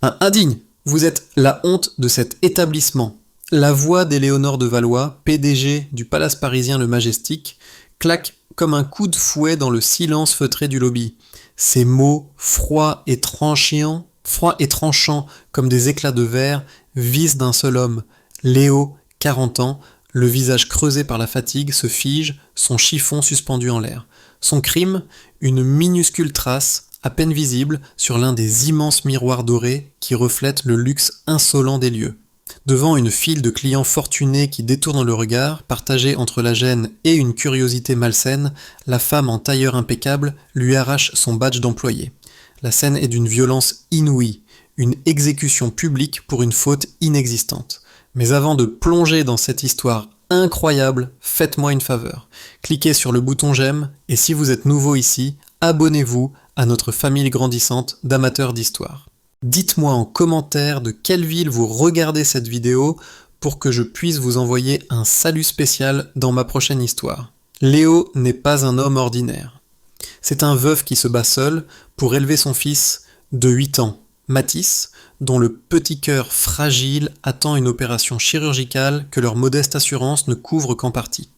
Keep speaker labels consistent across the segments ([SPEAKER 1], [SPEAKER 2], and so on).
[SPEAKER 1] Un indigne, vous êtes la honte de cet établissement. La voix d'Éléonore de Valois, PDG du Palace parisien Le Majestic, claque comme un coup de fouet dans le silence feutré du lobby. Ces mots, froids et tranchants comme des éclats de verre, visent d'un seul homme. Léo, 40 ans, le visage creusé par la fatigue, se fige, son chiffon suspendu en l'air. Son crime, une minuscule trace, à peine visible, sur l'un des immenses miroirs dorés qui reflètent le luxe insolent des lieux. Devant une file de clients fortunés qui détournent le regard, partagé entre la gêne et une curiosité malsaine, la femme en tailleur impeccable lui arrache son badge d'employé. La scène est d'une violence inouïe, une exécution publique pour une faute inexistante. Mais avant de plonger dans cette histoire incroyable, faites-moi une faveur. Cliquez sur le bouton j'aime et si vous êtes nouveau ici, abonnez-vous à notre famille grandissante d'amateurs d'histoire. Dites-moi en commentaire de quelle ville vous regardez cette vidéo pour que je puisse vous envoyer un salut spécial dans ma prochaine histoire. Léo n'est pas un homme ordinaire. C'est un veuf qui se bat seul pour élever son fils de 8 ans, Mathis, dont le petit cœur fragile attend une opération chirurgicale que leur modeste assurance ne couvre qu'en partie.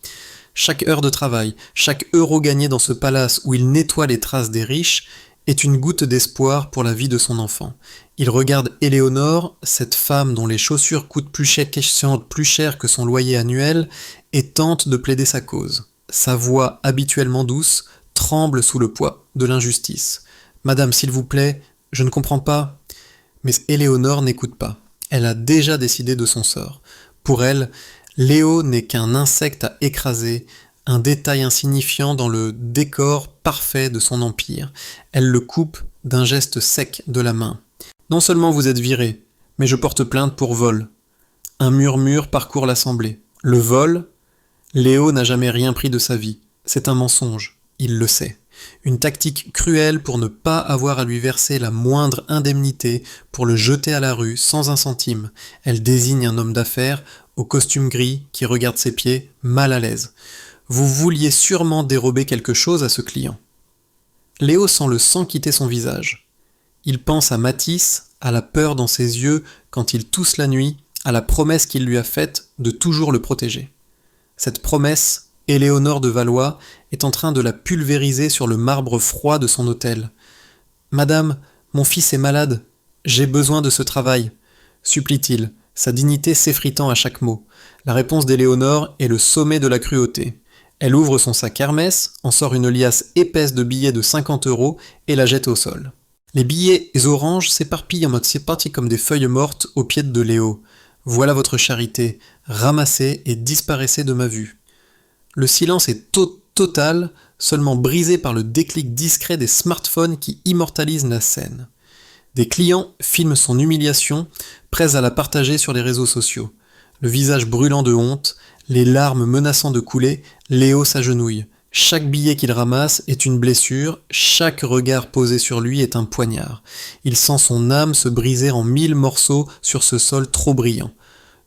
[SPEAKER 1] Chaque heure de travail, chaque euro gagné dans ce palace où il nettoie les traces des riches est une goutte d'espoir pour la vie de son enfant. Il regarde Éléonore, cette femme dont les chaussures coûtent plus cher que son loyer annuel, et tente de plaider sa cause. Sa voix, habituellement douce, tremble sous le poids de l'injustice. « Madame, s'il vous plaît, je ne comprends pas. » Mais Éléonore n'écoute pas. Elle a déjà décidé de son sort. Pour elle, Léo n'est qu'un insecte à écraser, un détail insignifiant dans le décor parfait de son empire. Elle le coupe d'un geste sec de la main. « Non seulement vous êtes viré, mais je porte plainte pour vol. » Un murmure parcourt l'assemblée. Le vol, Léo n'a jamais rien pris de sa vie. C'est un mensonge, il le sait. Une tactique cruelle pour ne pas avoir à lui verser la moindre indemnité, pour le jeter à la rue sans un centime. Elle désigne un homme d'affaires au costume gris qui regarde ses pieds, mal à l'aise. Vous vouliez sûrement dérober quelque chose à ce client. Léo sent le sang quitter son visage. Il pense à Mathis, à la peur dans ses yeux quand il tousse la nuit, à la promesse qu'il lui a faite de toujours le protéger. Cette promesse, Éléonore de Valois est en train de la pulvériser sur le marbre froid de son hôtel. « Madame, mon fils est malade. J'ai besoin de ce travail. » supplie-t-il, sa dignité s'effritant à chaque mot. La réponse d'Éléonore est le sommet de la cruauté. Elle ouvre son sac Hermès, en sort une liasse épaisse de billets de 50 € et la jette au sol. Les billets oranges s'éparpillent en mode sympathique comme des feuilles mortes aux pieds de Léo. « Voilà votre charité. Ramassez et disparaissez de ma vue. » Le silence est total, seulement brisé par le déclic discret des smartphones qui immortalisent la scène. Des clients filment son humiliation, prêts à la partager sur les réseaux sociaux. Le visage brûlant de honte, les larmes menaçant de couler, Léo s'agenouille. Chaque billet qu'il ramasse est une blessure, chaque regard posé sur lui est un poignard. Il sent son âme se briser en 1000 morceaux sur ce sol trop brillant.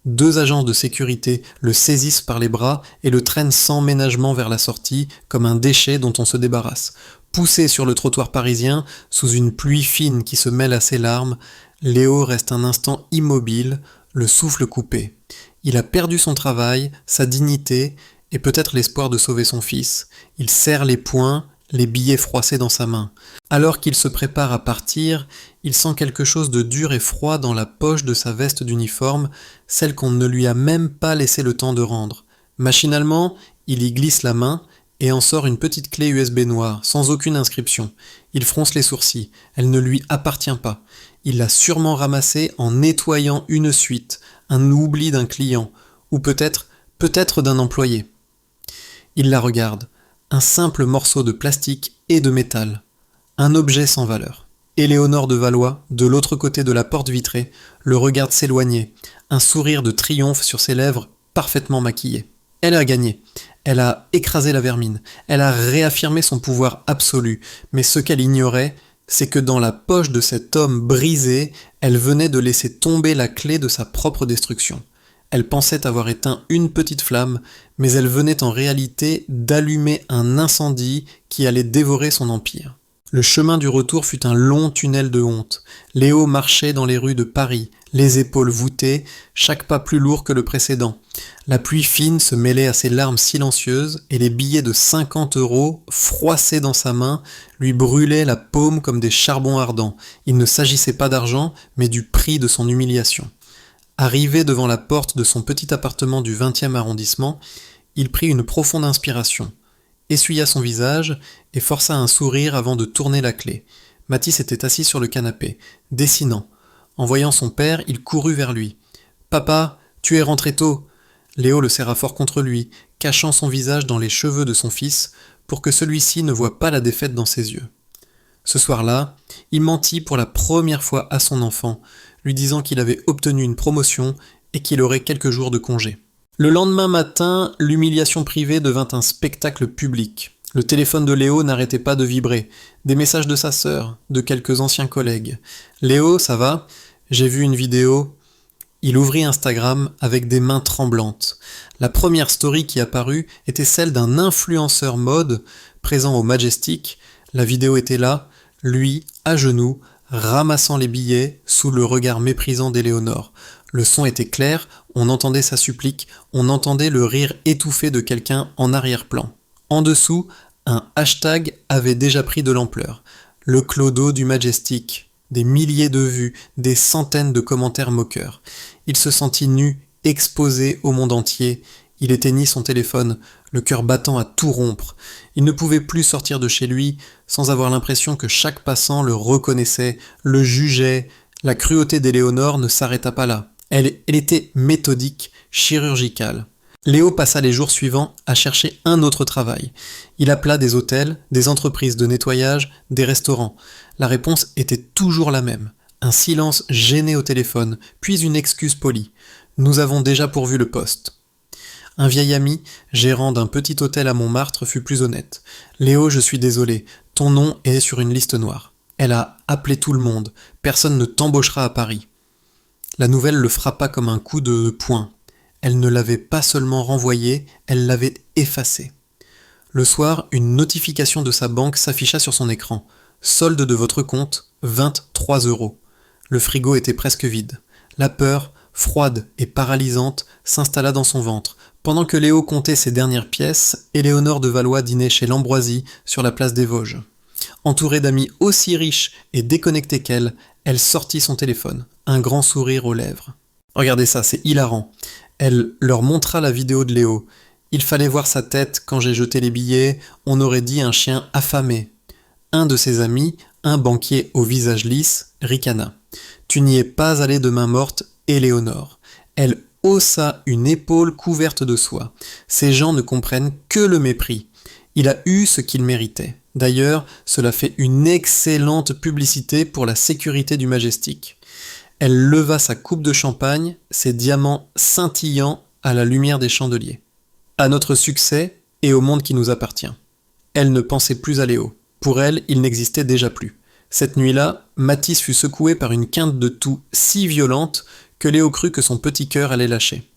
[SPEAKER 1] 2 agents de sécurité le saisissent par les bras et le traînent sans ménagement vers la sortie, comme un déchet dont on se débarrasse. Poussé sur le trottoir parisien, sous une pluie fine qui se mêle à ses larmes, Léo reste un instant immobile, le souffle coupé. Il a perdu son travail, sa dignité et peut-être l'espoir de sauver son fils. Il serre les poings, les billets froissés dans sa main. Alors qu'il se prépare à partir, il sent quelque chose de dur et froid dans la poche de sa veste d'uniforme, celle qu'on ne lui a même pas laissé le temps de rendre. Machinalement, il y glisse la main et en sort une petite clé USB noire, sans aucune inscription. Il fronce les sourcils, elle ne lui appartient pas. Il l'a sûrement ramassée en nettoyant une suite, un oubli d'un client, ou peut-être d'un employé. Il la regarde. Un simple morceau de plastique et de métal. Un objet sans valeur. Éléonore de Valois, de l'autre côté de la porte vitrée, le regarde s'éloigner, un sourire de triomphe sur ses lèvres parfaitement maquillées. Elle a gagné. Elle a écrasé la vermine. Elle a réaffirmé son pouvoir absolu. Mais ce qu'elle ignorait, c'est que dans la poche de cet homme brisé, elle venait de laisser tomber la clé de sa propre destruction. Elle pensait avoir éteint une petite flamme, mais elle venait en réalité d'allumer un incendie qui allait dévorer son empire. Le chemin du retour fut un long tunnel de honte. Léo marchait dans les rues de Paris, les épaules voûtées, chaque pas plus lourd que le précédent. La pluie fine se mêlait à ses larmes silencieuses et les billets de 50 € froissés dans sa main lui brûlaient la paume comme des charbons ardents. Il ne s'agissait pas d'argent, mais du prix de son humiliation. Arrivé devant la porte de son petit appartement du 20e arrondissement, il prit une profonde inspiration, essuya son visage et força un sourire avant de tourner la clé. Mathis était assis sur le canapé, dessinant. En voyant son père, il courut vers lui. « Papa, tu es rentré tôt !» Léo le serra fort contre lui, cachant son visage dans les cheveux de son fils pour que celui-ci ne voie pas la défaite dans ses yeux. Ce soir-là, il mentit pour la première fois à son enfant, lui disant qu'il avait obtenu une promotion et qu'il aurait quelques jours de congé. Le lendemain matin, l'humiliation privée devint un spectacle public. Le téléphone de Léo n'arrêtait pas de vibrer. Des messages de sa sœur, de quelques anciens collègues. « Léo, ça va ? J'ai vu une vidéo. » Il ouvrit Instagram avec des mains tremblantes. La première story qui apparut était celle d'un influenceur mode présent au Majestic. La vidéo était là, lui, à genoux, ramassant les billets sous le regard méprisant d'Éléonore. Le son était clair, on entendait sa supplique, on entendait le rire étouffé de quelqu'un en arrière-plan. En dessous, un hashtag avait déjà pris de l'ampleur. Le clodo du Majestic. Des milliers de vues, des centaines de commentaires moqueurs. Il se sentit nu, exposé au monde entier. Il éteignit son téléphone, le cœur battant à tout rompre. Il ne pouvait plus sortir de chez lui sans avoir l'impression que chaque passant le reconnaissait, le jugeait. La cruauté d'Éléonore ne s'arrêta pas là. Elle était méthodique, chirurgicale. Léo passa les jours suivants à chercher un autre travail. Il appela des hôtels, des entreprises de nettoyage, des restaurants. La réponse était toujours la même. Un silence gêné au téléphone, puis une excuse polie. « Nous avons déjà pourvu le poste. » Un vieil ami, gérant d'un petit hôtel à Montmartre, fut plus honnête. « Léo, je suis désolé, ton nom est sur une liste noire. Elle a appelé tout le monde. Personne ne t'embauchera à Paris. » La nouvelle le frappa comme un coup de poing. Elle ne l'avait pas seulement renvoyé, elle l'avait effacé. Le soir, une notification de sa banque s'afficha sur son écran. Solde de votre compte, 23 €. Le frigo était presque vide. La peur, froide et paralysante, s'installa dans son ventre. Pendant que Léo comptait ses dernières pièces, Éléonore de Valois dînait chez l'Ambroisie, sur la place des Vosges. Entourée d'amis aussi riches et déconnectés qu'elle, elle sortit son téléphone, un grand sourire aux lèvres. « Regardez ça, c'est hilarant. » Elle leur montra la vidéo de Léo. « Il fallait voir sa tête quand j'ai jeté les billets, on aurait dit un chien affamé. » Un de ses amis, un banquier au visage lisse, ricana. « Tu n'y es pas allé de main morte, Éléonore. » Elle haussa une épaule couverte de soie. Ces gens ne comprennent que le mépris. Il a eu ce qu'il méritait. D'ailleurs, cela fait une excellente publicité pour la sécurité du Majestic. Elle leva sa coupe de champagne, ses diamants scintillant à la lumière des chandeliers. À notre succès et au monde qui nous appartient. Elle ne pensait plus à Léo. Pour elle, il n'existait déjà plus. Cette nuit-là, Mathis fut secoué par une quinte de toux si violente que Léo crut que son petit cœur allait lâcher.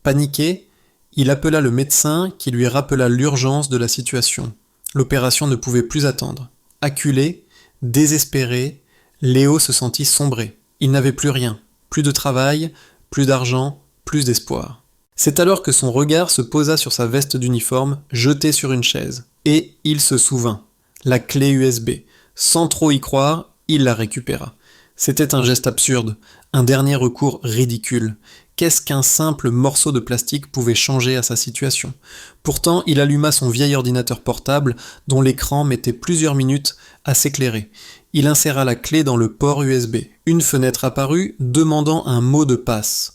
[SPEAKER 1] Paniqué, il appela le médecin qui lui rappela l'urgence de la situation. L'opération ne pouvait plus attendre. Acculé, désespéré, Léo se sentit sombrer. Il n'avait plus rien, plus de travail, plus d'argent, plus d'espoir. C'est alors que son regard se posa sur sa veste d'uniforme, jetée sur une chaise. Et il se souvint. La clé USB. Sans trop y croire, il la récupéra. C'était un geste absurde, un dernier recours ridicule. Qu'est-ce qu'un simple morceau de plastique pouvait changer à sa situation ? Pourtant, il alluma son vieil ordinateur portable, dont l'écran mettait plusieurs minutes à s'éclairer. Il inséra la clé dans le port USB. Une fenêtre apparut, demandant un mot de passe.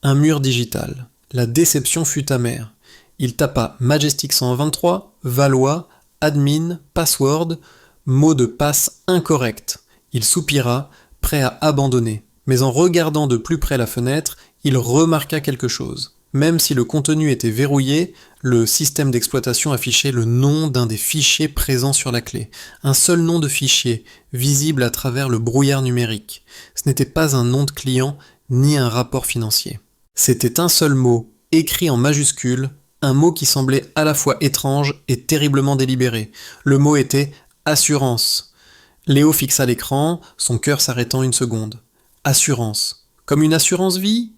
[SPEAKER 1] Un mur digital. La déception fut amère. Il tapa Majestic 123, Valois, admin, password, mot de passe incorrect. Il soupira, prêt à abandonner. Mais en regardant de plus près la fenêtre, il remarqua quelque chose. Même si le contenu était verrouillé, le système d'exploitation affichait le nom d'un des fichiers présents sur la clé. Un seul nom de fichier, visible à travers le brouillard numérique. Ce n'était pas un nom de client, ni un rapport financier. C'était un seul mot, écrit en majuscule, un mot qui semblait à la fois étrange et terriblement délibéré. Le mot était Assurance. Léo fixa l'écran, son cœur s'arrêtant une seconde. Assurance. Comme une assurance vie?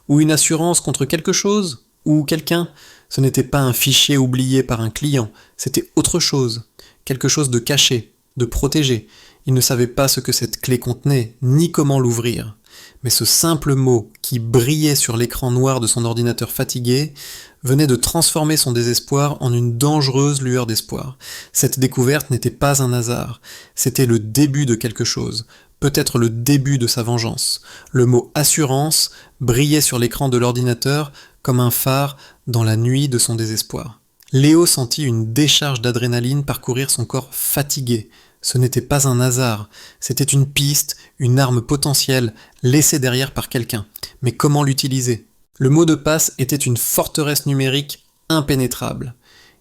[SPEAKER 1] Ou une assurance contre quelque chose? Ou quelqu'un? Ce n'était pas un fichier oublié par un client, c'était autre chose. Quelque chose de caché, de protégé. Il ne savait pas ce que cette clé contenait, ni comment l'ouvrir. Mais ce simple mot, qui brillait sur l'écran noir de son ordinateur fatigué, venait de transformer son désespoir en une dangereuse lueur d'espoir. Cette découverte n'était pas un hasard, c'était le début de quelque chose, peut-être le début de sa vengeance. Le mot assurance brillait sur l'écran de l'ordinateur comme un phare dans la nuit de son désespoir. Léo sentit une décharge d'adrénaline parcourir son corps fatigué. Ce n'était pas un hasard, c'était une piste, une arme potentielle, laissée derrière par quelqu'un. Mais comment l'utiliser? Le mot de passe était une forteresse numérique impénétrable.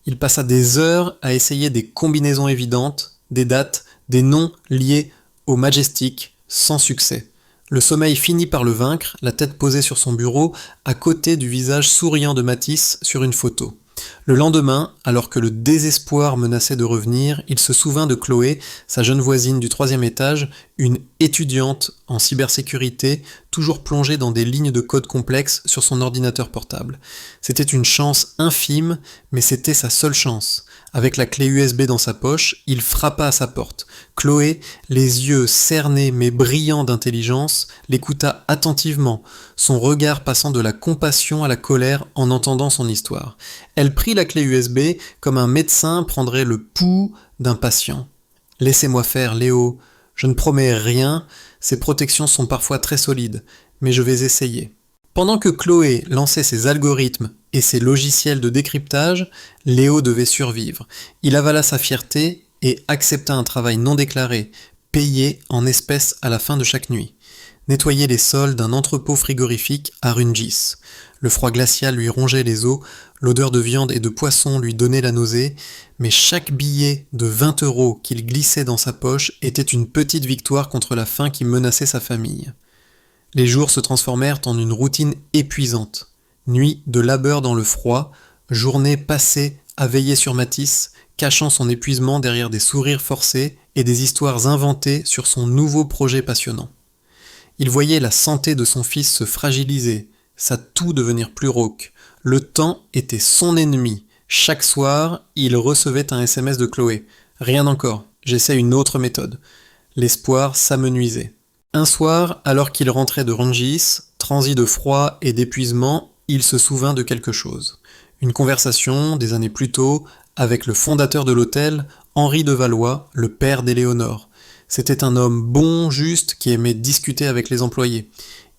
[SPEAKER 1] Il passa des heures à essayer des combinaisons évidentes, des dates, des noms liés au Majestic, sans succès. Le sommeil finit par le vaincre, la tête posée sur son bureau, à côté du visage souriant de Matisse sur une photo. Le lendemain, alors que le désespoir menaçait de revenir, il se souvint de Chloé, sa jeune voisine du 3e étage, une étudiante en cybersécurité, toujours plongée dans des lignes de code complexes sur son ordinateur portable. C'était une chance infime, mais c'était sa seule chance. Avec la clé USB dans sa poche, il frappa à sa porte. Chloé, les yeux cernés mais brillants d'intelligence, l'écouta attentivement, son regard passant de la compassion à la colère en entendant son histoire. Elle prit la clé USB comme un médecin prendrait le pouls d'un patient. « Laissez-moi faire, Léo. Je ne promets rien, ces protections sont parfois très solides, mais je vais essayer. » Pendant que Chloé lançait ses algorithmes et ses logiciels de décryptage, Léo devait survivre. Il avala sa fierté et accepta un travail non déclaré, payé en espèces à la fin de chaque nuit. Nettoyer les sols d'un entrepôt frigorifique à Rungis. Le froid glacial lui rongeait les os, l'odeur de viande et de poisson lui donnait la nausée, mais chaque billet de 20 € qu'il glissait dans sa poche était une petite victoire contre la faim qui menaçait sa famille. Les jours se transformèrent en une routine épuisante. Nuit de labeur dans le froid, journée passée à veiller sur Matisse, cachant son épuisement derrière des sourires forcés et des histoires inventées sur son nouveau projet passionnant. Il voyait la santé de son fils se fragiliser, sa toux devenir plus rauque. Le temps était son ennemi. Chaque soir, il recevait un SMS de Chloé. « Rien encore, j'essaie une autre méthode. » L'espoir s'amenuisait. Un soir, alors qu'il rentrait de Rungis, transi de froid et d'épuisement, il se souvint de quelque chose. Une conversation, des années plus tôt, avec le fondateur de l'hôtel, Henri de Valois, le père d'Éléonore. C'était un homme bon, juste, qui aimait discuter avec les employés.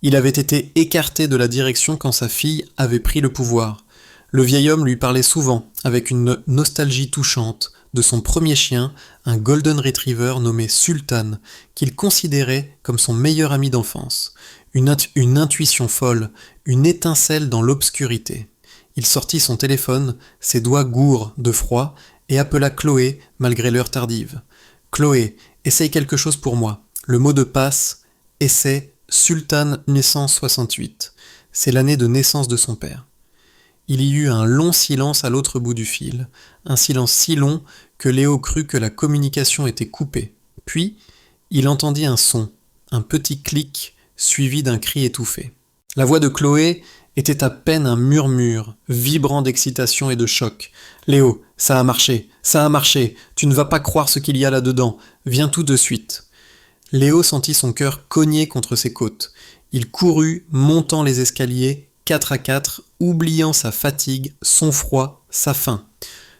[SPEAKER 1] Il avait été écarté de la direction quand sa fille avait pris le pouvoir. Le vieil homme lui parlait souvent, avec une nostalgie touchante, de son premier chien, un golden retriever nommé Sultan, qu'il considérait comme son meilleur ami d'enfance. Une intuition folle, une étincelle dans l'obscurité. Il sortit son téléphone, ses doigts gourds de froid, et appela Chloé malgré l'heure tardive. « Chloé, essaye quelque chose pour moi. Le mot de passe, essaie Sultan 1968. C'est l'année de naissance de son père. » Il y eut un long silence à l'autre bout du fil, un silence si long que Léo crut que la communication était coupée. Puis, il entendit un son, un petit clic suivi d'un cri étouffé. La voix de Chloé était à peine un murmure, vibrant d'excitation et de choc. « Léo, ça a marché, tu ne vas pas croire ce qu'il y a là-dedans, viens tout de suite. » Léo sentit son cœur cogner contre ses côtes. Il courut, montant les escaliers, 4 à 4, oubliant sa fatigue, son froid, sa faim.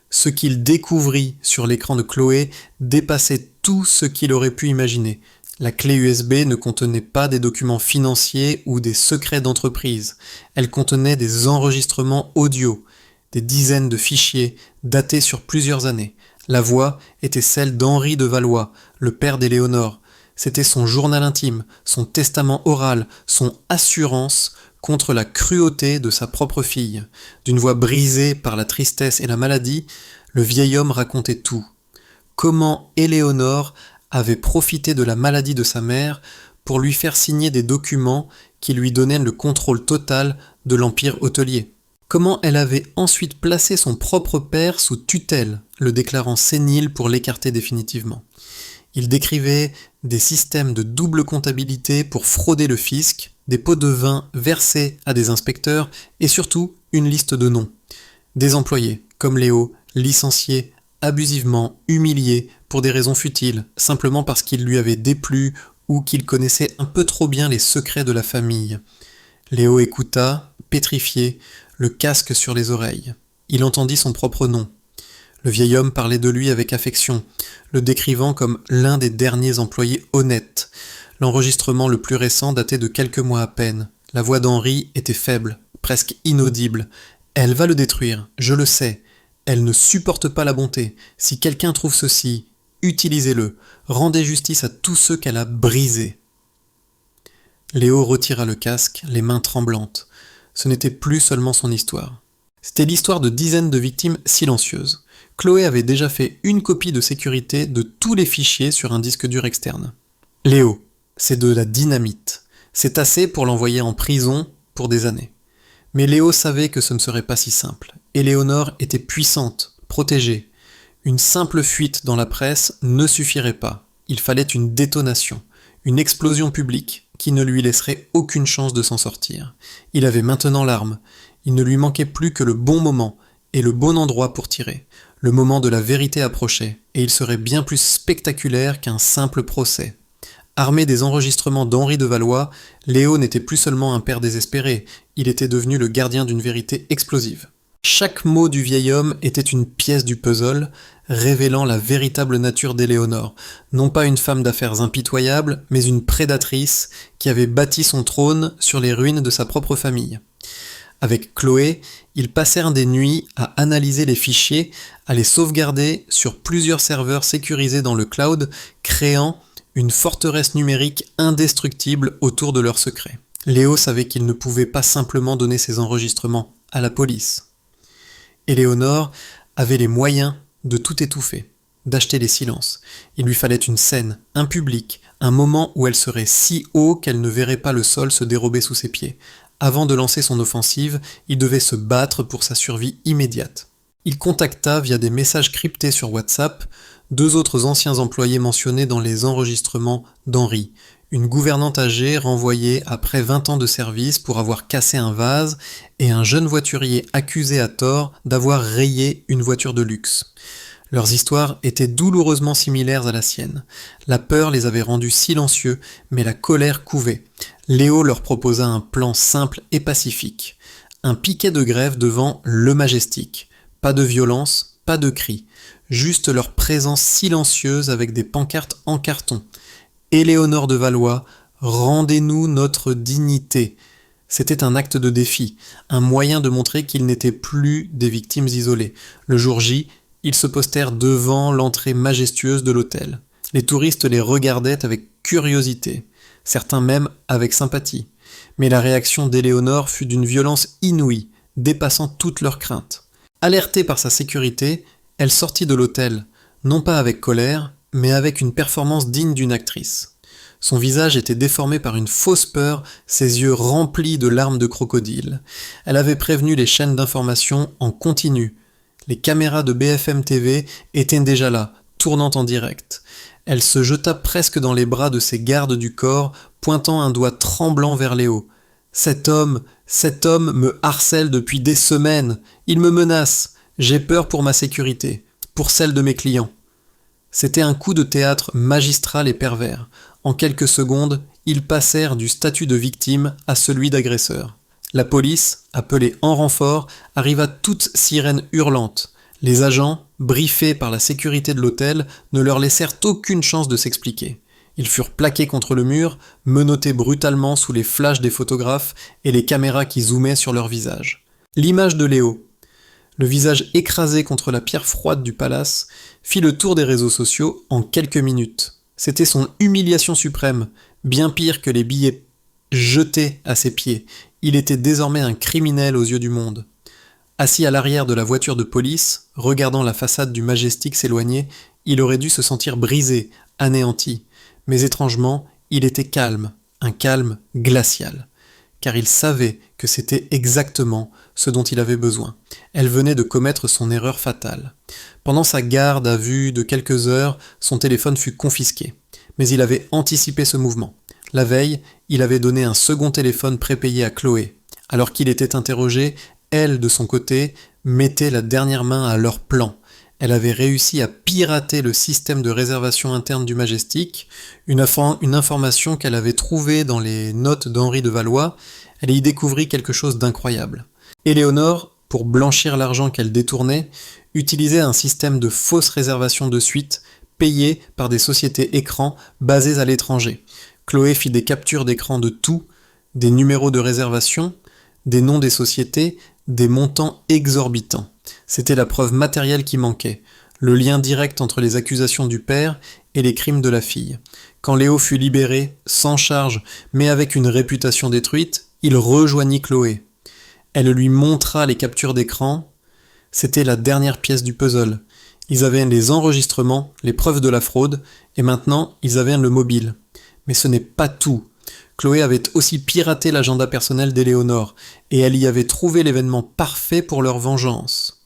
[SPEAKER 1] Ce qu'il découvrit sur l'écran de Chloé dépassait tout ce qu'il aurait pu imaginer. La clé USB ne contenait pas des documents financiers ou des secrets d'entreprise. Elle contenait des enregistrements audio, des dizaines de fichiers datés sur plusieurs années. La voix était celle d'Henri de Valois, le père d'Éléonore. C'était son journal intime, son testament oral, son assurance contre la cruauté de sa propre fille. D'une voix brisée par la tristesse et la maladie, le vieil homme racontait tout. Comment Éléonore avait profité de la maladie de sa mère pour lui faire signer des documents qui lui donnaient le contrôle total de l'empire hôtelier. comment elle avait ensuite placé son propre père sous tutelle, le déclarant sénile pour l'écarter définitivement. Il décrivait des systèmes de double comptabilité pour frauder le fisc, des pots de vin versés à des inspecteurs et surtout une liste de noms. Des employés, comme Léo, licenciés, abusivement, humiliés pour des raisons futiles, simplement parce qu'il lui avait déplu ou qu'il connaissait un peu trop bien les secrets de la famille. Léo écouta, pétrifié, le casque sur les oreilles. Il entendit son propre nom. Le vieil homme parlait de lui avec affection, le décrivant comme l'un des derniers employés honnêtes. L'enregistrement le plus récent datait de quelques mois à peine. La voix d'Henri était faible, presque inaudible. « Elle va le détruire, je le sais. Elle ne supporte pas la bonté. Si quelqu'un trouve ceci, utilisez-le. Rendez justice à tous ceux qu'elle a brisés. » Léo retira le casque, les mains tremblantes. Ce n'était plus seulement son histoire. C'était l'histoire de dizaines de victimes silencieuses. Chloé avait déjà fait une copie de sécurité de tous les fichiers sur un disque dur externe. Léo, c'est de la dynamite. C'est assez pour l'envoyer en prison pour des années. Mais Léo savait que ce ne serait pas si simple. Éléonore était puissante, protégée. Une simple fuite dans la presse ne suffirait pas. Il fallait une détonation, une explosion publique qui ne lui laisserait aucune chance de s'en sortir. Il avait maintenant l'arme. Il ne lui manquait plus que le bon moment et le bon endroit pour tirer. Le moment de la vérité approchait, et il serait bien plus spectaculaire qu'un simple procès. Armé des enregistrements d'Henri de Valois, Léo n'était plus seulement un père désespéré, il était devenu le gardien d'une vérité explosive. Chaque mot du vieil homme était une pièce du puzzle, révélant la véritable nature d'Éléonore, non pas une femme d'affaires impitoyable, mais une prédatrice qui avait bâti son trône sur les ruines de sa propre famille. Avec Chloé, ils passèrent des nuits à analyser les fichiers, à les sauvegarder sur plusieurs serveurs sécurisés dans le cloud, créant une forteresse numérique indestructible autour de leurs secrets. Léo savait qu'il ne pouvait pas simplement donner ses enregistrements à la police. Éléonore avait les moyens de tout étouffer, d'acheter les silences. Il lui fallait une scène, un public, un moment où elle serait si haut qu'elle ne verrait pas le sol se dérober sous ses pieds. Avant de lancer son offensive, il devait se battre pour sa survie immédiate. Il contacta via des messages cryptés sur WhatsApp 2 autres anciens employés mentionnés dans les enregistrements d'Henri, une gouvernante âgée renvoyée après 20 ans de service pour avoir cassé un vase et un jeune voiturier accusé à tort d'avoir rayé une voiture de luxe. Leurs histoires étaient douloureusement similaires à la sienne. La peur les avait rendus silencieux, mais la colère couvait. Léo leur proposa un plan simple et pacifique. Un piquet de grève devant le Majestic. Pas de violence, pas de cris. Juste leur présence silencieuse avec des pancartes en carton. Éléonore de Valois, rendez-nous notre dignité. C'était un acte de défi, un moyen de montrer qu'ils n'étaient plus des victimes isolées. Le jour J, ils se postèrent devant l'entrée majestueuse de l'hôtel. Les touristes les regardaient avec curiosité, certains même avec sympathie. Mais la réaction d'Éléonore fut d'une violence inouïe, dépassant toutes leurs craintes. Alertée par sa sécurité, elle sortit de l'hôtel, non pas avec colère, mais avec une performance digne d'une actrice. Son visage était déformé par une fausse peur, ses yeux remplis de larmes de crocodile. Elle avait prévenu les chaînes d'information en continu. Les caméras de BFM TV étaient déjà là, tournant en direct. Elle se jeta presque dans les bras de ses gardes du corps, pointant un doigt tremblant vers Léo. Cet homme me harcèle depuis des semaines. Il me menace. J'ai peur pour ma sécurité, pour celle de mes clients. C'était un coup de théâtre magistral et pervers. En quelques secondes, ils passèrent du statut de victime à celui d'agresseur. La police, appelée en renfort, arriva toute sirène hurlante. Les agents, briefés par la sécurité de l'hôtel, ne leur laissèrent aucune chance de s'expliquer. Ils furent plaqués contre le mur, menottés brutalement sous les flashs des photographes et les caméras qui zoomaient sur leur visage. L'image de Léo, le visage écrasé contre la pierre froide du palace, fit le tour des réseaux sociaux en quelques minutes. C'était son humiliation suprême, bien pire que les billets jetés à ses pieds. Il était désormais un criminel aux yeux du monde. Assis à l'arrière de la voiture de police, regardant la façade du Majestic s'éloigner, il aurait dû se sentir brisé, anéanti. Mais étrangement, il était calme, un calme glacial. car il savait que c'était exactement ce dont il avait besoin. Elle venait de commettre son erreur fatale. Pendant sa garde à vue de quelques heures, son téléphone fut confisqué. Mais il avait anticipé ce mouvement. La veille, il avait donné un second téléphone prépayé à Chloé. Alors qu'il était interrogé, elle, de son côté, mettait la dernière main à leur plan. Elle avait réussi à pirater le système de réservation interne du Majestic, une information qu'elle avait trouvée dans les notes d'Henri de Valois. Elle y découvrit quelque chose d'incroyable. Éléonore, pour blanchir l'argent qu'elle détournait, utilisait un système de fausse réservation de suite, payé par des sociétés écrans basées à l'étranger. Chloé fit des captures d'écran de tout, des numéros de réservation, des noms des sociétés, des montants exorbitants. C'était la preuve matérielle qui manquait, le lien direct entre les accusations du père et les crimes de la fille. Quand Léo fut libéré, sans charge, mais avec une réputation détruite, il rejoignit Chloé. Elle lui montra les captures d'écran. C'était la dernière pièce du puzzle. Ils avaient les enregistrements, les preuves de la fraude, et maintenant ils avaient le mobile. Mais ce n'est pas tout. Chloé avait aussi piraté l'agenda personnel d'Éléonore, et elle y avait trouvé l'événement parfait pour leur vengeance.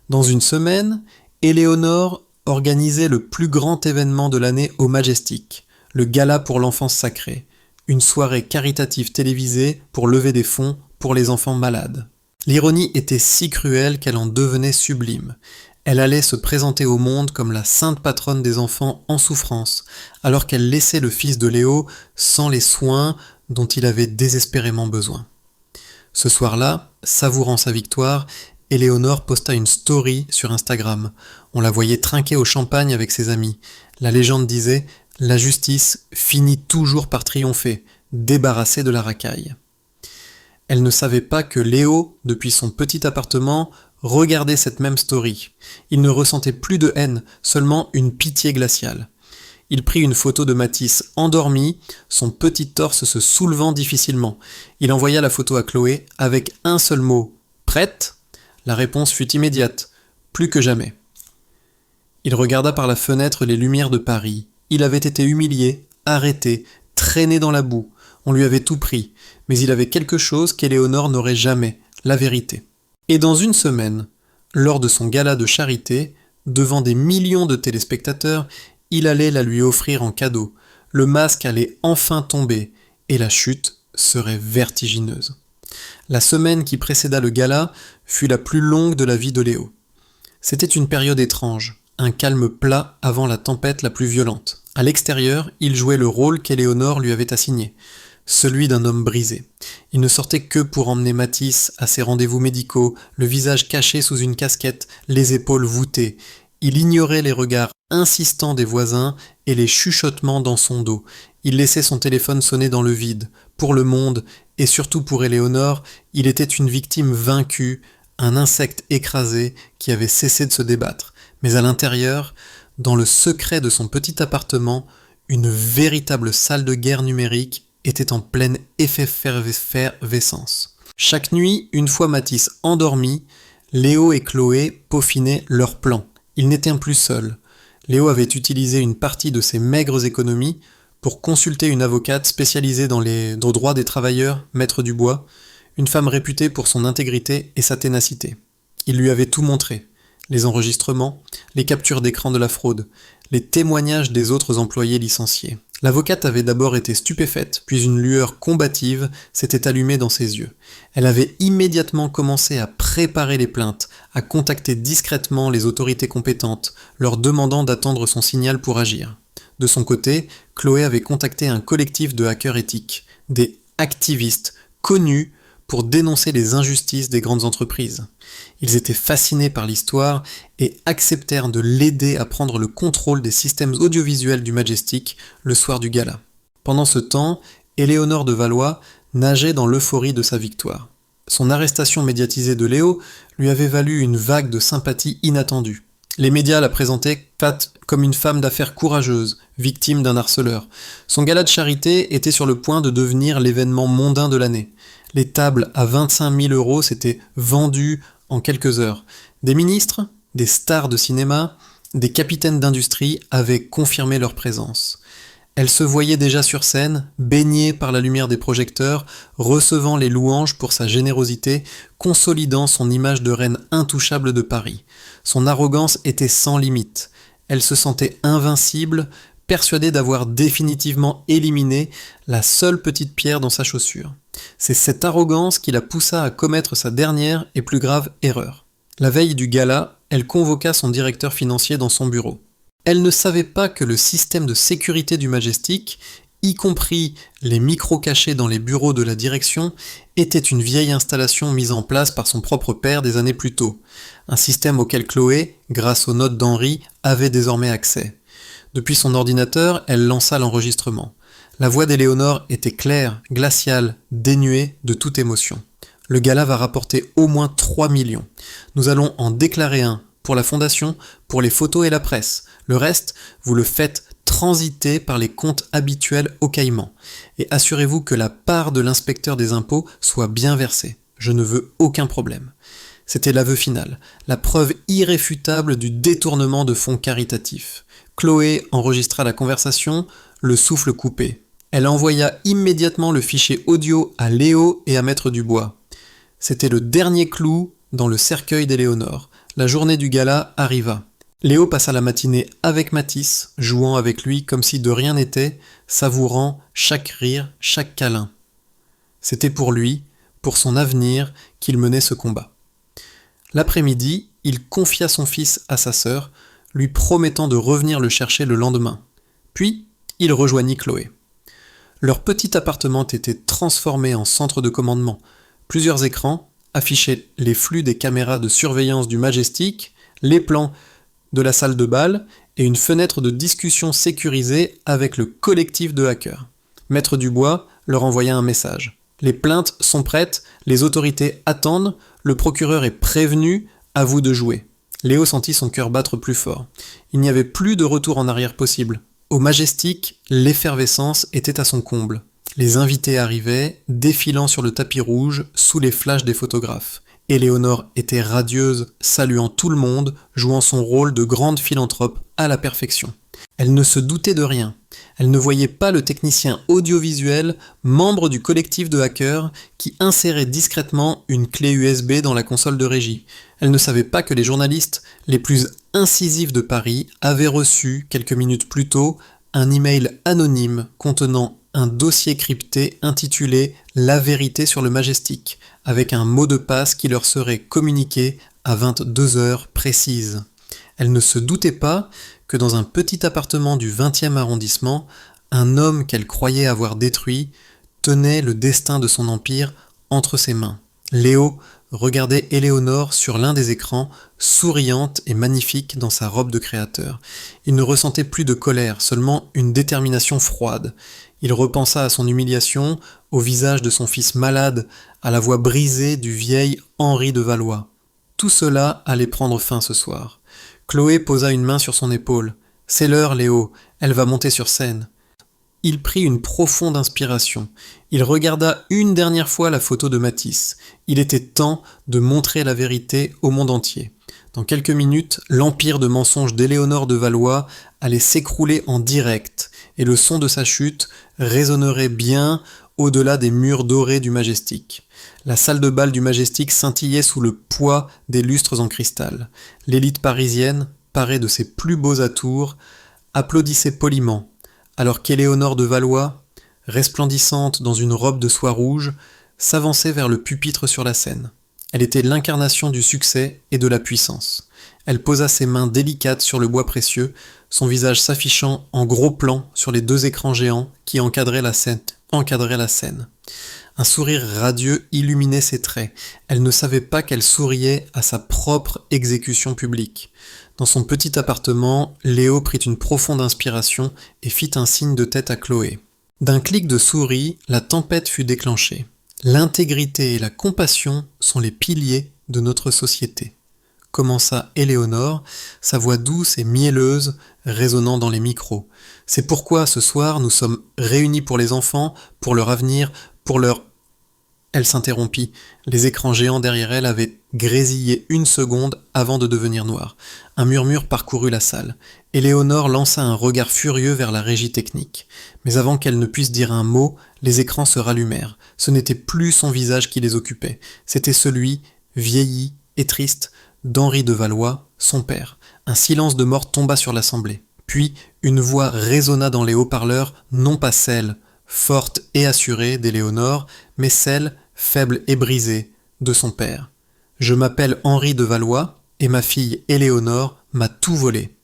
[SPEAKER 1] Dans une semaine, Éléonore organisait le plus grand événement de l'année au Majestic, le Gala pour l'enfance sacrée, une soirée caritative télévisée pour lever des fonds pour les enfants malades. L'ironie était si cruelle qu'elle en devenait sublime. Elle allait se présenter au monde comme la sainte patronne des enfants en souffrance, alors qu'elle laissait le fils de Léo sans les soins dont il avait désespérément besoin. Ce soir-là, savourant sa victoire, Éléonore posta une story sur Instagram. On la voyait trinquer au champagne avec ses amis. La légende disait « La justice finit toujours par triompher, débarrassée de la racaille ». Elle ne savait pas que Léo, depuis son petit appartement, regardait cette même story. Il ne ressentait plus de haine, seulement une pitié glaciale. Il prit une photo de Mathis endormi, son petit torse se soulevant difficilement. Il envoya la photo à Chloé avec un seul mot « Prête ?» La réponse fut immédiate, plus que jamais. Il regarda par la fenêtre les lumières de Paris. Il avait été humilié, arrêté, traîné dans la boue. On lui avait tout pris, mais il avait quelque chose qu'Éléonore n'aurait jamais, la vérité. Et dans une semaine, lors de son gala de charité, devant des millions de téléspectateurs, il allait la lui offrir en cadeau. Le masque allait enfin tomber, et la chute serait vertigineuse. La semaine qui précéda le gala fut la plus longue de la vie de Léo. C'était une période étrange, un calme plat avant la tempête la plus violente. À l'extérieur, il jouait le rôle qu'Éléonore lui avait assigné, celui d'un homme brisé. Il ne sortait que pour emmener Mathis à ses rendez-vous médicaux, le visage caché sous une casquette, les épaules voûtées. Il ignorait les regards insistants des voisins et les chuchotements dans son dos. Il laissait son téléphone sonner dans le vide. Pour le monde, et surtout pour Éléonore, il était une victime vaincue, un insecte écrasé qui avait cessé de se débattre. Mais à l'intérieur, dans le secret de son petit appartement, une véritable salle de guerre numérique était en pleine effervescence. Chaque nuit, une fois Mathis endormi, Léo et Chloé peaufinaient leur plan. Ils n'étaient plus seuls. Léo avait utilisé une partie de ses maigres économies pour consulter une avocate spécialisée dans les droits des travailleurs, Maître Dubois, une femme réputée pour son intégrité et sa ténacité. Il lui avait tout montré. Les enregistrements, les captures d'écran de la fraude, les témoignages des autres employés licenciés. L'avocate avait d'abord été stupéfaite, puis une lueur combative s'était allumée dans ses yeux. Elle avait immédiatement commencé à préparer les plaintes, à contacter discrètement les autorités compétentes, leur demandant d'attendre son signal pour agir. De son côté, Chloé avait contacté un collectif de hackers éthiques, des activistes connus pour dénoncer les injustices des grandes entreprises. Ils étaient fascinés par l'histoire et acceptèrent de l'aider à prendre le contrôle des systèmes audiovisuels du Majestic le soir du gala. Pendant ce temps, Éléonore de Valois nageait dans l'euphorie de sa victoire. Son arrestation médiatisée de Léo lui avait valu une vague de sympathie inattendue. Les médias la présentaient comme une femme d'affaires courageuse, victime d'un harceleur. Son gala de charité était sur le point de devenir l'événement mondain de l'année. Les tables à 25 000 € s'étaient vendues en quelques heures. Des ministres, des stars de cinéma, des capitaines d'industrie avaient confirmé leur présence. Elle se voyait déjà sur scène, baignée par la lumière des projecteurs, recevant les louanges pour sa générosité, consolidant son image de reine intouchable de Paris. Son arrogance était sans limite. Elle se sentait invincible, persuadée d'avoir définitivement éliminé la seule petite pierre dans sa chaussure. C'est cette arrogance qui la poussa à commettre sa dernière et plus grave erreur. La veille du gala, elle convoqua son directeur financier dans son bureau. Elle ne savait pas que le système de sécurité du Majestic, y compris les micros cachés dans les bureaux de la direction, était une vieille installation mise en place par son propre père des années plus tôt. Un système auquel Chloé, grâce aux notes d'Henri, avait désormais accès. Depuis son ordinateur, elle lança l'enregistrement. La voix d'Éléonore était claire, glaciale, dénuée de toute émotion. Le gala va rapporter au moins 3 millions. Nous allons en déclarer un pour la fondation, pour les photos et la presse. Le reste, vous le faites transiter par les comptes habituels au Caïman. Et assurez-vous que la part de l'inspecteur des impôts soit bien versée. Je ne veux aucun problème. C'était l'aveu final, la preuve irréfutable du détournement de fonds caritatifs. Chloé enregistra la conversation, le souffle coupé. Elle envoya immédiatement le fichier audio à Léo et à Maître Dubois. C'était le dernier clou dans le cercueil d'Éléonore. La journée du gala arriva. Léo passa la matinée avec Matisse, jouant avec lui comme si de rien n'était, savourant chaque rire, chaque câlin. C'était pour lui, pour son avenir, qu'il menait ce combat. L'après-midi, il confia son fils à sa sœur, lui promettant de revenir le chercher le lendemain. Puis, il rejoignit Chloé. Leur petit appartement était transformé en centre de commandement. Plusieurs écrans affichaient les flux des caméras de surveillance du Majestic, les plans de la salle de bal et une fenêtre de discussion sécurisée avec le collectif de hackers. Maître Dubois leur envoya un message. Les plaintes sont prêtes, les autorités attendent, le procureur est prévenu, à vous de jouer. Léo sentit son cœur battre plus fort. Il n'y avait plus de retour en arrière possible. Au Majestic, l'effervescence était à son comble. Les invités arrivaient, défilant sur le tapis rouge, sous les flashs des photographes. Éléonore était radieuse, saluant tout le monde, jouant son rôle de grande philanthrope à la perfection. Elle ne se doutait de rien. Elle ne voyait pas le technicien audiovisuel, membre du collectif de hackers, qui insérait discrètement une clé USB dans la console de régie. Elle ne savait pas que les journalistes les plus incisifs de Paris avaient reçu, quelques minutes plus tôt, un email anonyme contenant un dossier crypté intitulé « La vérité sur le Majestic », avec un mot de passe qui leur serait communiqué à 22 heures précises. Elle ne se doutait pas que dans un petit appartement du 20e arrondissement, un homme qu'elle croyait avoir détruit tenait le destin de son empire entre ses mains. Léo regardait Éléonore sur l'un des écrans, souriante et magnifique dans sa robe de créateur. Il ne ressentait plus de colère, seulement une détermination froide. Il repensa à son humiliation, au visage de son fils malade, à la voix brisée du vieil Henri de Valois. Tout cela allait prendre fin ce soir. Chloé posa une main sur son épaule. « C'est l'heure, Léo, elle va monter sur scène. » Il prit une profonde inspiration. Il regarda une dernière fois la photo de Matisse. Il était temps de montrer la vérité au monde entier. Dans quelques minutes, l'empire de mensonges d'Éléonore de Valois allait s'écrouler en direct, et le son de sa chute résonnerait bien au-delà des murs dorés du Majestic. La salle de bal du Majestic scintillait sous le poids des lustres en cristal. L'élite parisienne, parée de ses plus beaux atours, applaudissait poliment, alors qu'Éléonore de Valois, resplendissante dans une robe de soie rouge, s'avançait vers le pupitre sur la scène. Elle était l'incarnation du succès et de la puissance. Elle posa ses mains délicates sur le bois précieux, son visage s'affichant en gros plan sur les 2 écrans géants qui encadraient la scène. Un sourire radieux illuminait ses traits. Elle ne savait pas qu'elle souriait à sa propre exécution publique. Dans son petit appartement, Léo prit une profonde inspiration et fit un signe de tête à Chloé. D'un clic de souris, la tempête fut déclenchée. L'intégrité et la compassion sont les piliers de notre société, commença Éléonore, sa voix douce et mielleuse résonnant dans les micros. C'est pourquoi ce soir nous sommes réunis pour les enfants, pour leur avenir, pour leur... Elle s'interrompit. Les écrans géants derrière elle avaient grésillé une seconde avant de devenir noirs. Un murmure parcourut la salle. Éléonore lança un regard furieux vers la régie technique. Mais avant qu'elle ne puisse dire un mot, les écrans se rallumèrent. Ce n'était plus son visage qui les occupait. C'était celui, vieilli et triste, d'Henri de Valois, son père. Un silence de mort tomba sur l'assemblée. Puis, une voix résonna dans les haut-parleurs, non pas celle, forte et assurée, d'Éléonore, mais celle, faible et brisée, de son père. Je m'appelle Henri de Valois, et ma fille Éléonore m'a tout volé.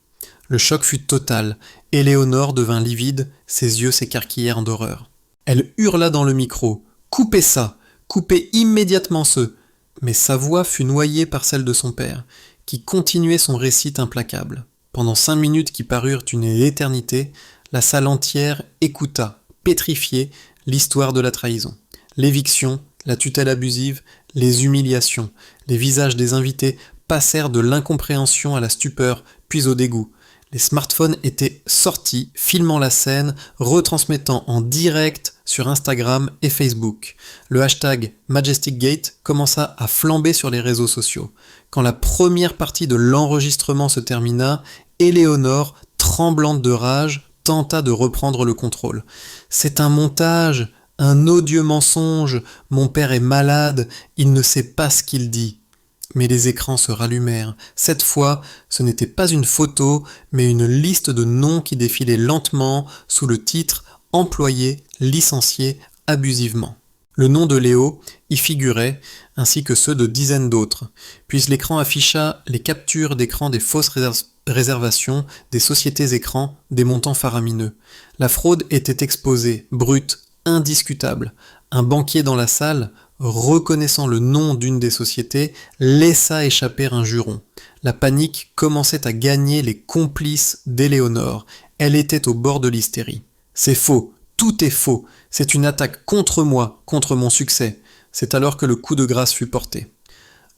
[SPEAKER 1] Le choc fut total. Éléonore devint livide, ses yeux s'écarquillèrent d'horreur. Elle hurla dans le micro. « Coupez ça! Coupez immédiatement ce !» Mais sa voix fut noyée par celle de son père, qui continuait son récit implacable. Pendant 5 minutes qui parurent une éternité, la salle entière écouta, pétrifiée, l'histoire de la trahison. L'éviction, la tutelle abusive, les humiliations, les visages des invités passèrent de l'incompréhension à la stupeur, puis au dégoût. Les smartphones étaient sortis, filmant la scène, retransmettant en direct sur Instagram et Facebook. Le hashtag MajesticGate commença à flamber sur les réseaux sociaux. Quand la première partie de l'enregistrement se termina, Éléonore, tremblante de rage, tenta de reprendre le contrôle. « C'est un montage, un odieux mensonge, mon père est malade, il ne sait pas ce qu'il dit. » Mais les écrans se rallumèrent. Cette fois, ce n'était pas une photo, mais une liste de noms qui défilait lentement sous le titre « Employé, licencié abusivement ». Le nom de Léo y figurait, ainsi que ceux de dizaines d'autres. Puis l'écran afficha les captures d'écran des fausses réservations des sociétés écrans des montants faramineux. La fraude était exposée, brute, indiscutable. Un banquier dans la salle, reconnaissant le nom d'une des sociétés, laissa échapper un juron. La panique commençait à gagner les complices d'Éléonore. Elle était au bord de l'hystérie. « C'est faux, tout est faux, c'est une attaque contre moi, contre mon succès. » C'est alors que le coup de grâce fut porté.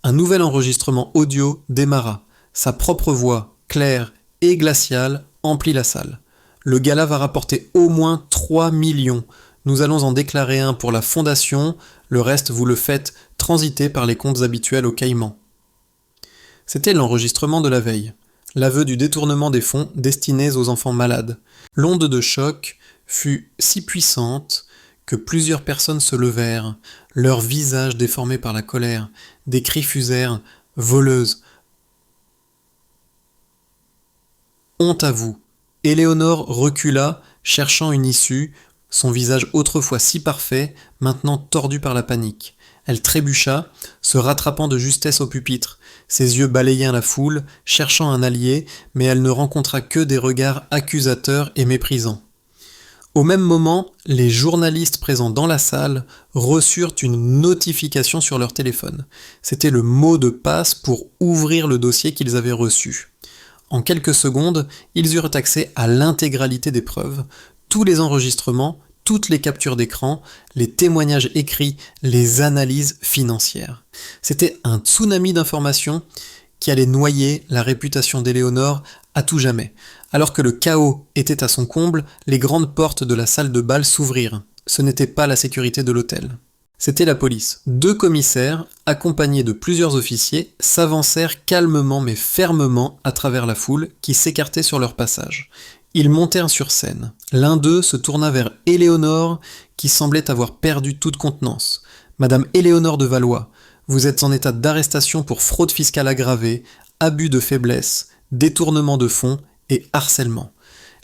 [SPEAKER 1] Un nouvel enregistrement audio démarra. Sa propre voix, claire et glaciale, emplit la salle. « Le gala va rapporter au moins 3 millions. Nous allons en déclarer un pour la fondation, le reste vous le faites transiter par les comptes habituels au Caïman. » C'était l'enregistrement de la veille. L'aveu du détournement des fonds destinés aux enfants malades. L'onde de choc fut si puissante que plusieurs personnes se levèrent, leurs visages déformés par la colère. Des cris fusèrent « Voleuse !»« Honte à vous !» Éléonore recula, cherchant une issue, son visage autrefois si parfait, maintenant tordu par la panique. Elle trébucha, se rattrapant de justesse au pupitre. Ses yeux balayaient la foule, cherchant un allié, mais elle ne rencontra que des regards accusateurs et méprisants. Au même moment, les journalistes présents dans la salle reçurent une notification sur leur téléphone. C'était le mot de passe pour ouvrir le dossier qu'ils avaient reçu. En quelques secondes, ils eurent accès à l'intégralité des preuves, tous les enregistrements, toutes les captures d'écran, les témoignages écrits, les analyses financières. C'était un tsunami d'informations qui allait noyer la réputation d'Éléonore à tout jamais. Alors que le chaos était à son comble, les grandes portes de la salle de bal s'ouvrirent. Ce n'était pas la sécurité de l'hôtel. C'était la police. 2 commissaires, accompagnés de plusieurs officiers, s'avancèrent calmement mais fermement à travers la foule qui s'écartait sur leur passage. Ils montèrent sur scène. L'un d'eux se tourna vers Éléonore, qui semblait avoir perdu toute contenance. « Madame Éléonore de Valois, vous êtes en état d'arrestation pour fraude fiscale aggravée, abus de faiblesse, détournement de fonds et harcèlement. »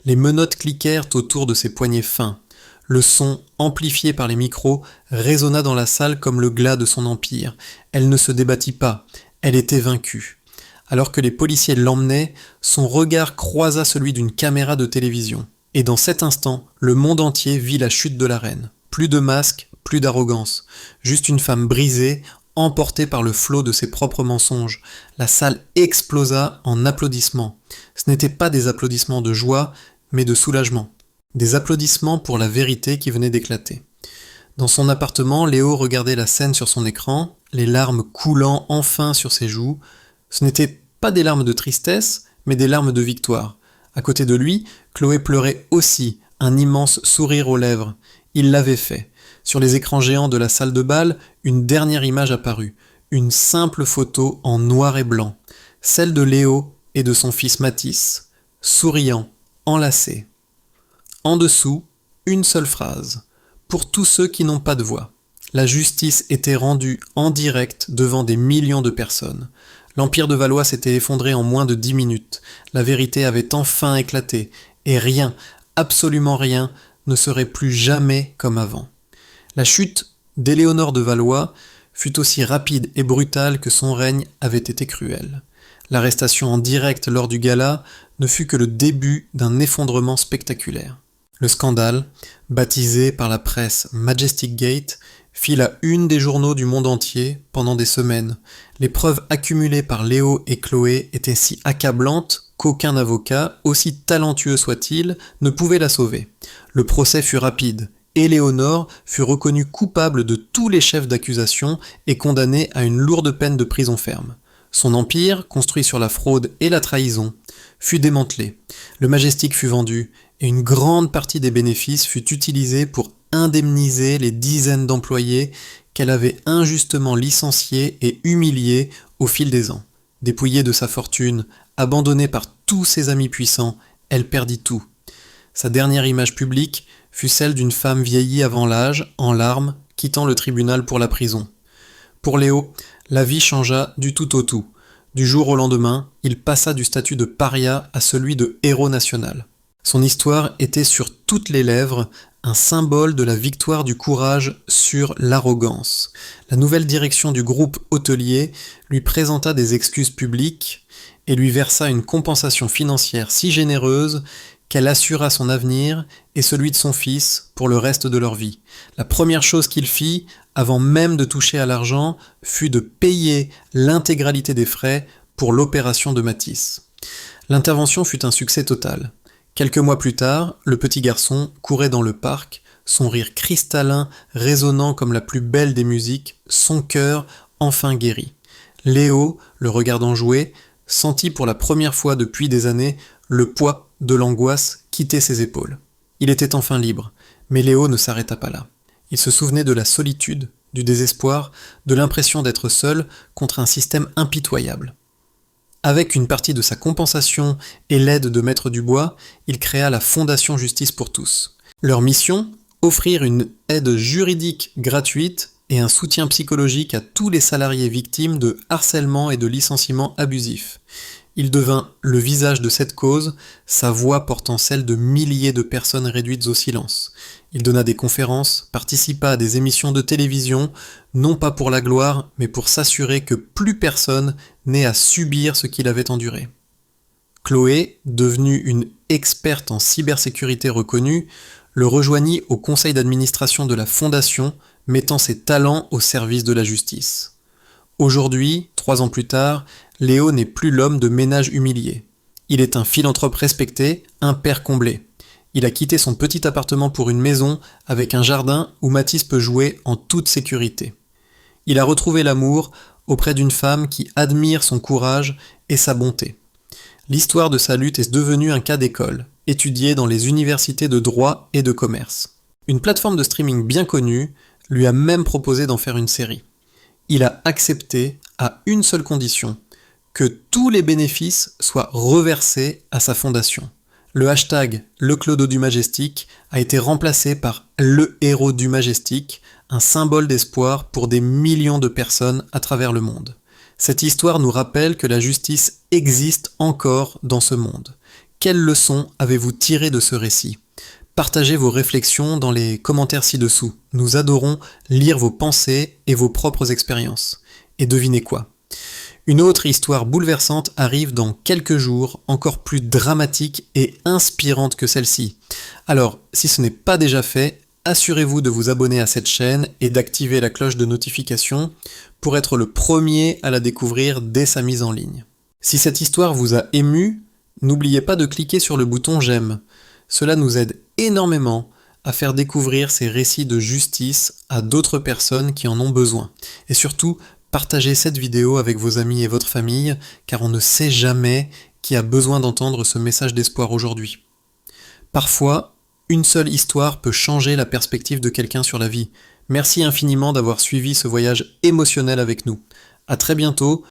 [SPEAKER 1] Les menottes cliquèrent autour de ses poignets fins. Le son, amplifié par les micros, résonna dans la salle comme le glas de son empire. Elle ne se débattit pas, elle était vaincue. Alors que les policiers l'emmenaient, son regard croisa celui d'une caméra de télévision. Et dans cet instant, le monde entier vit la chute de la reine. Plus de masque, plus d'arrogance. Juste une femme brisée, emportée par le flot de ses propres mensonges. La salle explosa en applaudissements. Ce n'étaient pas des applaudissements de joie, mais de soulagement. Des applaudissements pour la vérité qui venait d'éclater. Dans son appartement, Léo regardait la scène sur son écran, les larmes coulant enfin sur ses joues. Ce n'étaient pas des larmes de tristesse, mais des larmes de victoire. À côté de lui, Chloé pleurait aussi, un immense sourire aux lèvres. Il l'avait fait. Sur les écrans géants de la salle de bal, une dernière image apparut, une simple photo en noir et blanc, celle de Léo et de son fils Mathis, souriant, enlacés. En dessous, une seule phrase, pour tous ceux qui n'ont pas de voix. La justice était rendue en direct devant des millions de personnes. L'Empire de Valois s'était effondré en moins de 10 minutes. La vérité avait enfin éclaté, et rien, absolument rien, ne serait plus jamais comme avant. La chute d'Éléonore de Valois fut aussi rapide et brutale que son règne avait été cruel. L'arrestation en direct lors du gala ne fut que le début d'un effondrement spectaculaire. Le scandale, baptisé par la presse Majestic Gate, fit la une des journaux du monde entier pendant des semaines. Les preuves accumulées par Léo et Chloé étaient si accablantes qu'aucun avocat, aussi talentueux soit-il, ne pouvait la sauver. Le procès fut rapide. Éléonore fut reconnue coupable de tous les chefs d'accusation et condamnée à une lourde peine de prison ferme. Son empire, construit sur la fraude et la trahison, fut démantelé. Le Majestic fut vendu, et une grande partie des bénéfices fut utilisée pour indemniser les dizaines d'employés qu'elle avait injustement licenciés et humiliés au fil des ans. Dépouillée de sa fortune, abandonnée par tous ses amis puissants, elle perdit tout. Sa dernière image publique fut celle d'une femme vieillie avant l'âge, en larmes, quittant le tribunal pour la prison. Pour Léo, la vie changea du tout au tout. Du jour au lendemain, il passa du statut de paria à celui de héros national. Son histoire était sur toutes les lèvres, un symbole de la victoire du courage sur l'arrogance. La nouvelle direction du groupe hôtelier lui présenta des excuses publiques et lui versa une compensation financière si généreuse qu'elle assura son avenir et celui de son fils pour le reste de leur vie. La première chose qu'il fit, avant même de toucher à l'argent, fut de payer l'intégralité des frais pour l'opération de Mathis. L'intervention fut un succès total. Quelques mois plus tard, le petit garçon courait dans le parc, son rire cristallin résonnant comme la plus belle des musiques, son cœur enfin guéri. Léo, le regardant jouer, sentit pour la première fois depuis des années le poids de l'angoisse quitter ses épaules. Il était enfin libre, mais Léo ne s'arrêta pas là. Il se souvenait de la solitude, du désespoir, de l'impression d'être seul contre un système impitoyable. Avec une partie de sa compensation et l'aide de Maître Dubois, il créa la Fondation Justice pour tous. Leur mission, offrir une aide juridique gratuite et un soutien psychologique à tous les salariés victimes de harcèlement et de licenciement abusifs. Il devint le visage de cette cause, sa voix portant celle de milliers de personnes réduites au silence. Il donna des conférences, participa à des émissions de télévision, non pas pour la gloire, mais pour s'assurer que plus personne n'ait à subir ce qu'il avait enduré. Chloé, devenue une experte en cybersécurité reconnue, le rejoignit au conseil d'administration de la Fondation, mettant ses talents au service de la justice. Aujourd'hui, 3 ans plus tard, Léo n'est plus l'homme de ménage humilié. Il est un philanthrope respecté, un père comblé. Il a quitté son petit appartement pour une maison avec un jardin où Mathis peut jouer en toute sécurité. Il a retrouvé l'amour auprès d'une femme qui admire son courage et sa bonté. L'histoire de sa lutte est devenue un cas d'école, étudié dans les universités de droit et de commerce. Une plateforme de streaming bien connue lui a même proposé d'en faire une série. Il a accepté à une seule condition, que tous les bénéfices soient reversés à sa fondation. Le hashtag #LeClodo du Majestic a été remplacé par le héros du Majestic, un symbole d'espoir pour des millions de personnes à travers le monde. Cette histoire nous rappelle que la justice existe encore dans ce monde. Quelles leçons avez-vous tirées de ce récit ? Partagez vos réflexions dans les commentaires ci-dessous. Nous adorons lire vos pensées et vos propres expériences. Et devinez quoi ? Une autre histoire bouleversante arrive dans quelques jours, encore plus dramatique et inspirante que celle-ci. Alors, si ce n'est pas déjà fait, assurez-vous de vous abonner à cette chaîne et d'activer la cloche de notification pour être le premier à la découvrir dès sa mise en ligne. Si cette histoire vous a ému, n'oubliez pas de cliquer sur le bouton j'aime. Cela nous aide énormément à faire découvrir ces récits de justice à d'autres personnes qui en ont besoin. Et surtout, partagez cette vidéo avec vos amis et votre famille, car on ne sait jamais qui a besoin d'entendre ce message d'espoir aujourd'hui. Parfois, une seule histoire peut changer la perspective de quelqu'un sur la vie, Merci infiniment d'avoir suivi ce voyage émotionnel avec nous. À très bientôt